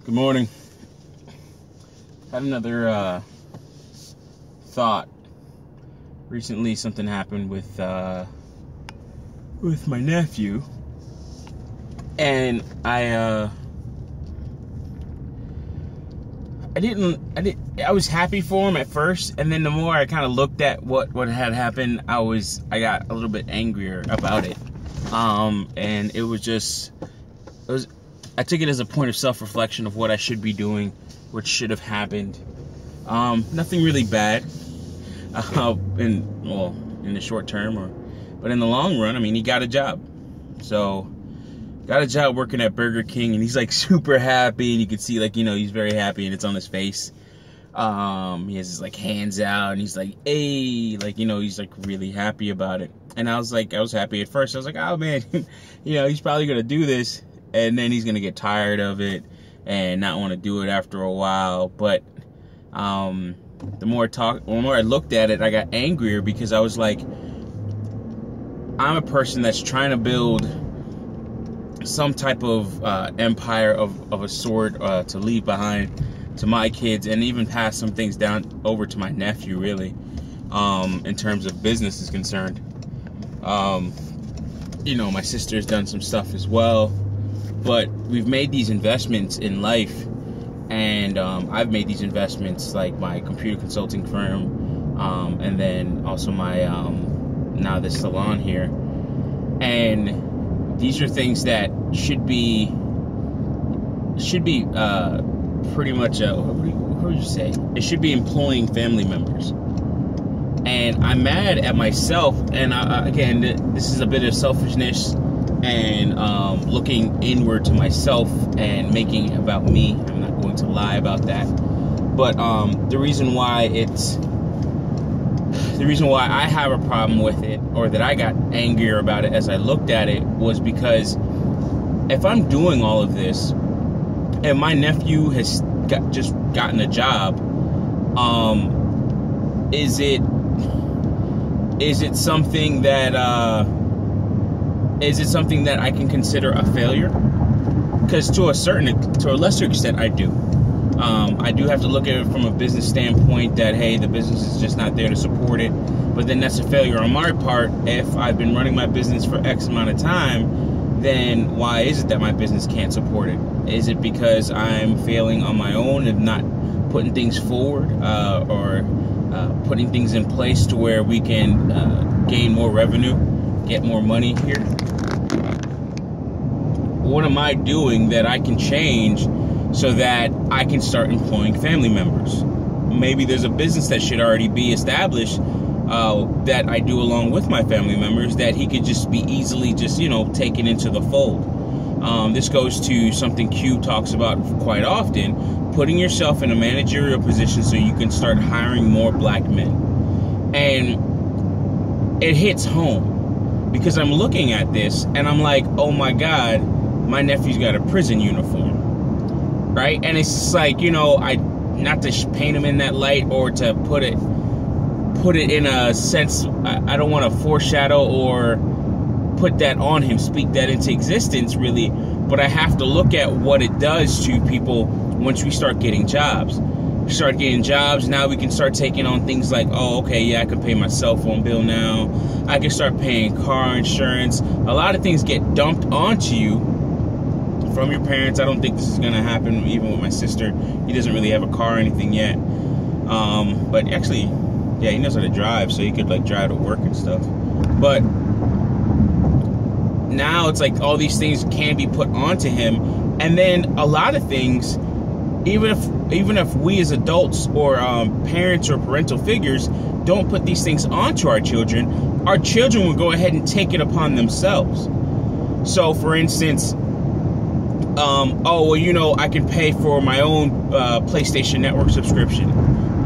Good morning. Had another thought. Recently, something happened with my nephew, and I was happy for him at first, and then the more I kind of looked at what had happened, I got a little bit angrier about it. And I took it as a point of self-reflection of what I should be doing, what should have happened. Nothing really bad, in the short term, but in the long run, I mean, he got a job. So, got a job working at Burger King, and he's like super happy, and you can see, like, he's very happy, and it's on his face. He has his like hands out, and he's like, hey, like, he's like really happy about it. And I was happy at first. I was like, oh man, he's probably gonna do this, and then he's gonna get tired of it and not want to do it after a while. But the more I looked at it, I got angrier, because I was like, I'm a person that's trying to build some type of empire of a sort to leave behind to my kids, and even pass some things down over to my nephew, really, in terms of business is concerned. My sister's done some stuff as well, but we've made these investments in life, and I've made these investments, like my computer consulting firm, and then also my now this salon here. And these are things that should be pretty much what would you say? It should be employing family members. And I'm mad at myself, and again, this is a bit of selfishness and looking inward to myself and making it about me. I'm not going to lie about that. But the reason why I have a problem with it, or that I got angrier about it as I looked at it, was because if I'm doing all of this and my nephew has just gotten a job, is it something that I can consider a failure? Because to a lesser extent, I do. I do have to look at it from a business standpoint that, hey, the business is just not there to support it. But then that's a failure on my part. If I've been running my business for X amount of time, then why is it that my business can't support it? Is it because I'm failing on my own and not putting things forward, or putting things in place to where we can gain more revenue, get more money here? What am I doing that I can change so that I can start employing family members? Maybe there's a business that should already be established that I do along with my family members, that he could just be easily just, taken into the fold. This goes to something Q talks about quite often, putting yourself in a managerial position so you can start hiring more black men. And it hits home, because I'm looking at this and I'm like, oh my God, my nephew's got a prison uniform, right? And it's just like, not to paint him in that light, or to put it in a sense, I don't want to foreshadow or put that on him, speak that into existence, really, but I have to look at what it does to people once we start getting jobs. Now we can start taking on things like, oh, okay, yeah, I can pay my cell phone bill now. I can start paying car insurance. A lot of things get dumped onto you from your parents. I don't think this is going to happen even with my sister. He doesn't really have a car or anything yet. But actually, yeah, he knows how to drive, so he could like drive to work and stuff. But now it's like all these things can be put onto him. And then a lot of things, even if we as adults or parents or parental figures don't put these things onto our children will go ahead and take it upon themselves. So, for instance, I can pay for my own PlayStation Network subscription.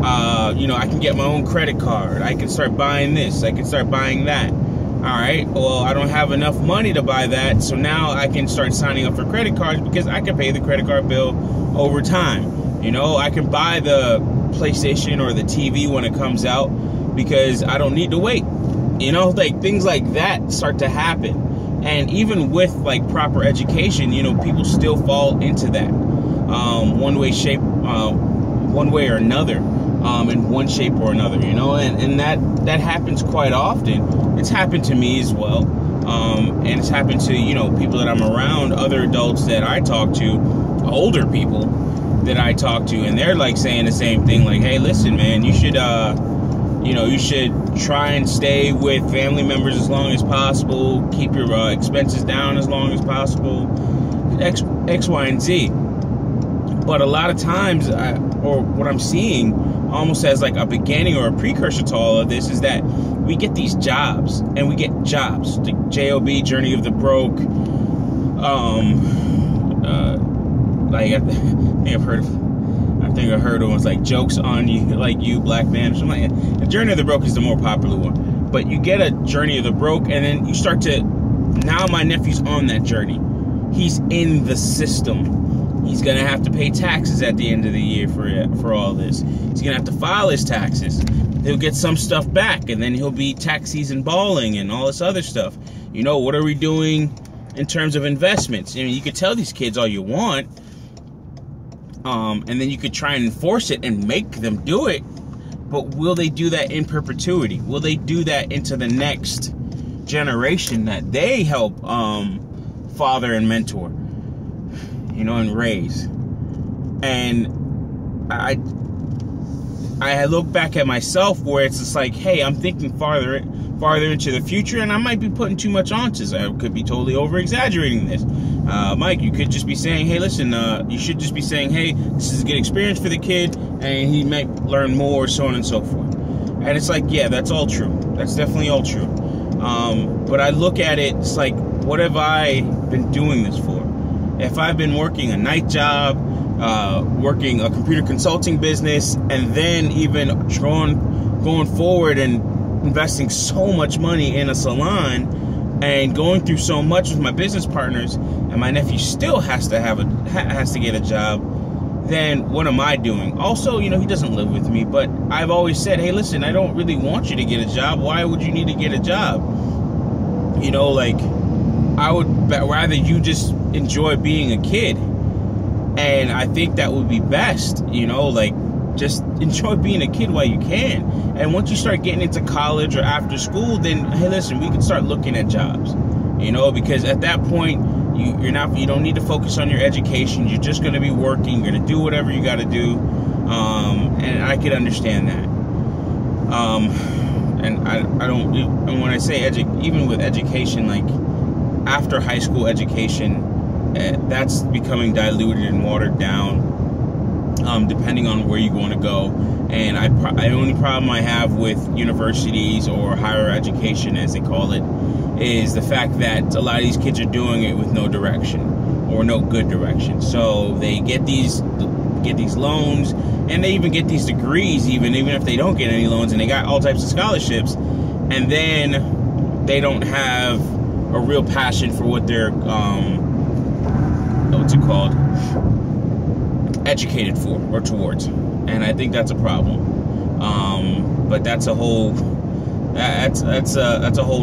I can get my own credit card. I can start buying this. I can start buying that. All right, well, I don't have enough money to buy that, so now I can start signing up for credit cards, because I can pay the credit card bill over time. I can buy the PlayStation or the TV when it comes out, because I don't need to wait. Like things like that start to happen. And even with like proper education, people still fall into that. one way or another, in one shape or another, and that happens quite often. It's happened to me as well, and it's happened to people that I'm around, other adults that I talk to, older people that I talk to, and they're like saying the same thing, like, hey, listen, man, you should you should try and stay with family members as long as possible, keep your expenses down as long as possible, X, Y, and Z. But a lot of times, or what I'm seeing almost as like a beginning or a precursor to all of this, is that we get these jobs, and we get jobs, the JOB, Journey of the Broke, like I think I heard it was like Jokes on You, like You, Black Man, or something like that. The Journey of the Broke is the more popular one. But you get a Journey of the Broke, and then you start to, now my nephew's on that journey. He's in the system. He's going to have to pay taxes at the end of the year for all this. He's going to have to file his taxes. He'll get some stuff back, and then he'll be tax season balling and all this other stuff. What are we doing in terms of investments? You could tell these kids all you want, and then you could try and enforce it and make them do it, but will they do that in perpetuity? Will they do that into the next generation that they help father and mentor, and raise? And I look back at myself where it's just like, hey, I'm thinking farther into the future, and I might be putting too much onto this. I could be totally over-exaggerating this. Mike, you could just be saying, hey, listen, you should just be saying, hey, this is a good experience for the kid, and he might learn more, so on and so forth. And it's like, yeah, that's all true. That's definitely all true. But I look at it, it's like, what have I been doing this for? If I've been working a night job, working a computer consulting business, and then even going forward and investing so much money in a salon and going through so much with my business partners, and my nephew still has to get a job, then what am I doing? Also, he doesn't live with me, but I've always said, hey, listen, I don't really want you to get a job. Why would you need to get a job? I would rather you just enjoy being a kid. And I think that would be best, just enjoy being a kid while you can. And once you start getting into college or after school, then, hey, listen, we can start looking at jobs, because at that point, you don't need to focus on your education. You're just going to be working. You're going to do whatever you got to do. And I could understand that. And I don't, and when I say even with education, like after high school education, that's becoming diluted and watered down, depending on where you want to go. And the only problem I have with universities or higher education, as they call it, is the fact that a lot of these kids are doing it with no direction or no good direction. So they get these loans, and they even get these degrees, even if they don't get any loans, and they got all types of scholarships, and then they don't have a real passion for what they're educated for or towards. And I think that's a problem. But that's a whole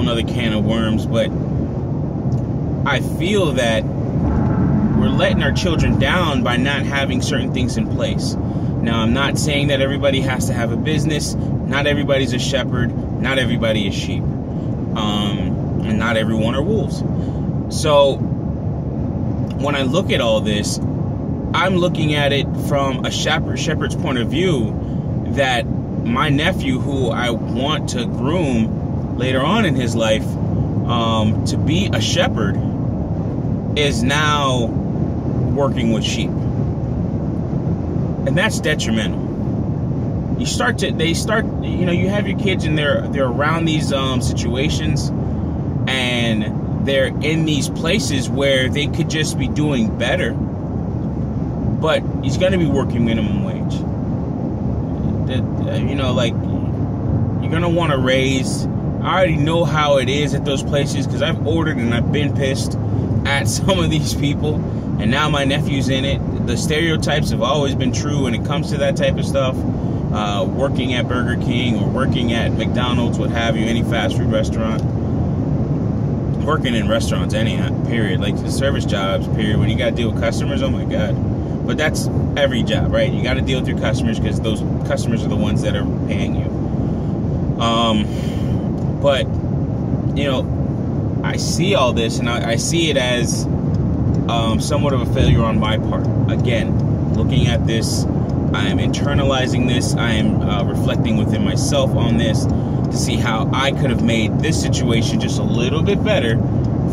nother can of worms. But I feel that we're letting our children down by not having certain things in place. Now, I'm not saying that everybody has to have a business. Not everybody's a shepherd. Not everybody is sheep. And not everyone are wolves. So when I look at all this, I'm looking at it from a shepherd's point of view, that my nephew, who I want to groom later on in his life to be a shepherd, is now working with sheep. And that's detrimental. You have your kids and they're around these situations, and they're in these places where they could just be doing better, but he's going to be working minimum wage. You're going to want to raise. I already know how it is at those places, because I've ordered and I've been pissed at some of these people, and now my nephew's in it. The stereotypes have always been true when it comes to that type of stuff. Working at Burger King or working at McDonald's, what have you, any fast food restaurant. Working in restaurants, period. Like the service jobs, period. When you got to deal with customers, oh my God. But that's every job, right? You got to deal with your customers because those customers are the ones that are paying you. But, you know, I see all this, and I see it as somewhat of a failure on my part. Again, looking at this, I am internalizing this. I am reflecting within myself on this to see how I could have made this situation just a little bit better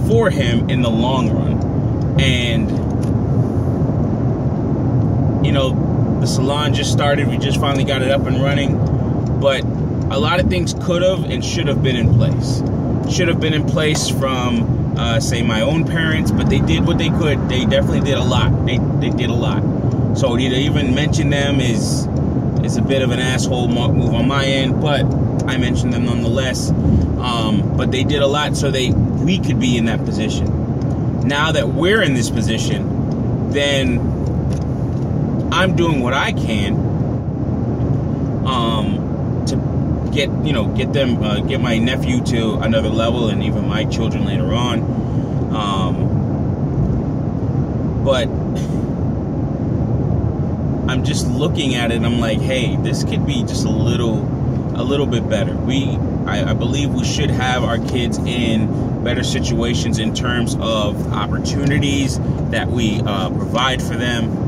for him in the long run. And, you know, the salon just started. We just finally got it up and running. But a lot of things could have and should have been in place. Should have been in place from, say, my own parents, but they did what they could. They definitely did a lot. They did a lot. So to even mention them is a bit of an asshole move on my end, but I mentioned them nonetheless. But they did a lot so we could be in that position. Now that we're in this position, then I'm doing what I can to get my nephew to another level, and even my children later on. But I'm just looking at it and I'm like, hey, this could be just a little bit better. I believe we should have our kids in better situations in terms of opportunities that we provide for them.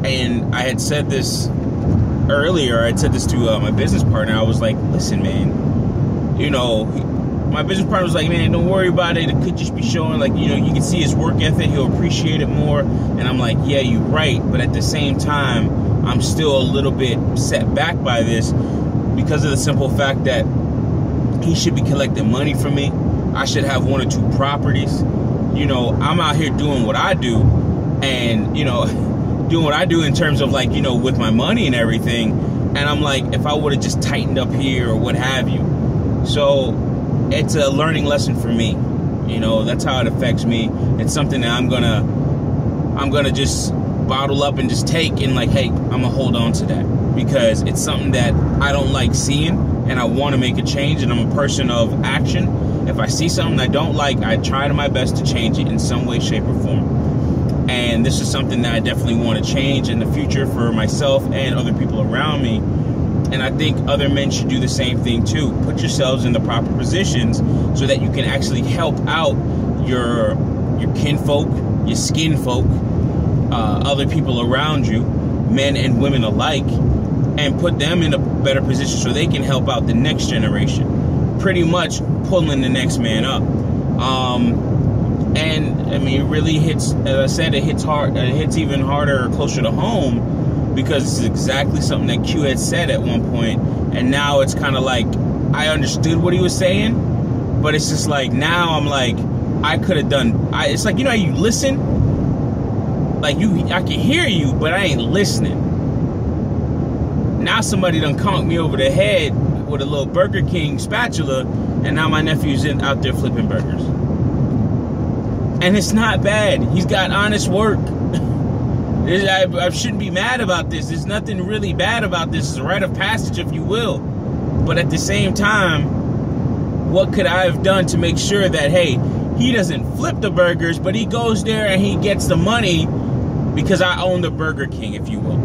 And I had said this earlier. I had said this to my business partner. I was like, listen, man, you know, my business partner was like, man, don't worry about it. It could just be showing, like, you know, you can see his work ethic. He'll appreciate it more. And I'm like, yeah, you're right. But at the same time, I'm still a little bit set back by this because of the simple fact that he should be collecting money from me. I should have 1 or 2 properties. You know, I'm out here doing what I do, and, you know, doing what I do in terms of, like, you know, with my money and everything. And I'm like, if I would have just tightened up here or what have you. So it's a learning lesson for me. You know, that's how it affects me. It's something that I'm gonna just bottle up and just take, and like, hey, I'm gonna hold on to that because it's something that I don't like seeing, and I want to make a change, and I'm a person of action. If I see something I don't like, I try to my best to change it in some way, shape, or form. And this is something that I definitely want to change in the future for myself and other people around me. And I think other men should do the same thing too. Put yourselves in the proper positions so that you can actually help out your kinfolk, your skin folk, other people around you, men and women alike, and put them in a better position so they can help out the next generation. Pretty much pulling the next man up. And I mean, it really hits, as I said, it hits hard. It hits even harder or closer to home because it's exactly something that Q had said at one point, and now it's kind of like I understood what he was saying, but it's just like now I'm like I could have done. It's like, you know how you listen, like I can hear you, but I ain't listening. Now somebody done conked me over the head with a little Burger King spatula, and now my nephew's out there flipping burgers. And it's not bad. He's got honest work. I shouldn't be mad about this. There's nothing really bad about this. It's a rite of passage, if you will. But at the same time, what could I have done to make sure that, hey, he doesn't flip the burgers, but he goes there and he gets the money because I own the Burger King, if you will.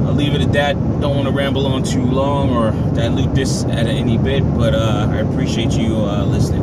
I'll leave it at that. Don't want to ramble on too long or dilute this at any bit, but I appreciate you listening.